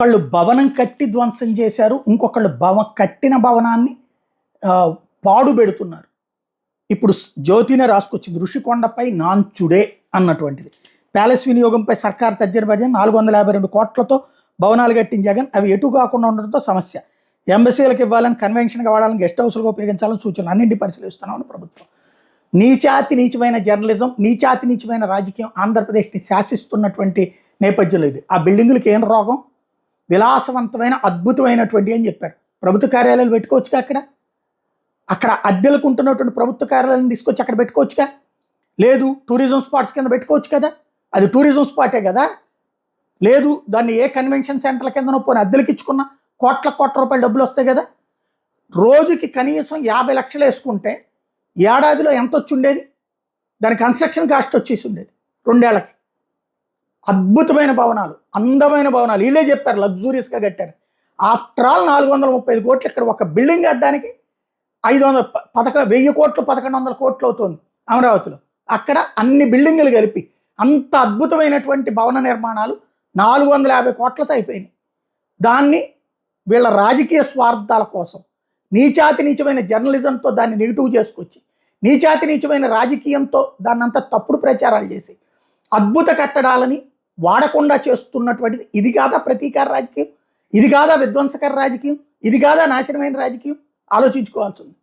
ఒకళ్ళు భవనం కట్టి ధ్వంసం చేశారు, ఇంకొకళ్ళు కట్టిన భవనాన్ని పాడు పెడుతున్నారు. ఇప్పుడు జ్యోతినే రాసుకొచ్చింది, ఋషికొండపై నాంచుడే అన్నటువంటిది. ప్యాలెస్ వినియోగంపై సర్కార్ తర్జన భర్జన, 452 కోట్లతో భవనాలు కట్టిన జగన్ అవి ఎటు కాకుండా ఉండడంతో సమస్య. ఎంబసీలకు ఇవ్వాలని, కన్వెన్షన్గా వాడాలని, గెస్ట్ హౌస్లుగా ఉపయోగించాలని సూచనలు అన్నింటి పరిశీలిస్తున్నామని ప్రభుత్వం. నీచాతి నీచమైన జర్నలిజం, నీచాతి నీచమైన రాజకీయం ఆంధ్రప్రదేశ్ని శాసిస్తున్నటువంటి నేపథ్యంలో ఇది. ఆ బిల్డింగులకి ఏం రోగం? విలాసవంతమైన అద్భుతమైనటువంటి అని చెప్పారు. ప్రభుత్వ కార్యాలయాలు పెట్టుకోవచ్చుగా, అక్కడ అద్దెలకు ఉంటున్నటువంటి ప్రభుత్వ కార్యాలయాలను తీసుకొచ్చి అక్కడ పెట్టుకోవచ్చుగా. లేదు, టూరిజం స్పాట్స్ కింద పెట్టుకోవచ్చు కదా, అది టూరిజం స్పాటే కదా. లేదు, దాన్ని ఏ కన్వెన్షన్ సెంటర్ల కిందనో పోనీ అద్దెలకు ఇచ్చుకున్న కోట్ల రూపాయలు డబ్బులు వస్తాయి కదా. రోజుకి కనీసం 50 లక్షలు వేసుకుంటే ఏడాదిలో ఎంత వచ్చి ఉండేది? దాని కన్స్ట్రక్షన్ కాస్ట్ వచ్చేసి ఉండేది 2 ఏళ్లకి. అద్భుతమైన భవనాలు, అందమైన భవనాలు, వీళ్ళే చెప్పారు లగ్జూరియస్గా కట్టారు. ఆఫ్టర్ ఆల్ 435 కోట్లు ఇక్కడ ఒక బిల్డింగ్ కట్టడానికి 1000 కోట్లు 1100 కోట్లు అవుతుంది అమరావతిలో. అక్కడ అన్ని బిల్డింగులు కలిపి అంత అద్భుతమైనటువంటి భవన నిర్మాణాలు 450 కోట్లతో అయిపోయినాయి. దాన్ని వీళ్ళ రాజకీయ స్వార్థాల కోసం నీచాతి నీచమైన జర్నలిజంతో దాన్ని నెగిటివ్ చేసుకొచ్చి, నీచాతి నీచమైన రాజకీయంతో దాన్ని అంతా తప్పుడు ప్రచారాలు చేసి అద్భుత కట్టడాలని వాడకుండా చేస్తున్నటువంటిది. ఇది కాదా ప్రతీకార రాజకీయం? ఇది కాదా విధ్వంసకర రాజకీయం? ఇది కాదా నాశనమైన రాజకీయం? ఆలోచించుకోవాల్సి ఉంది.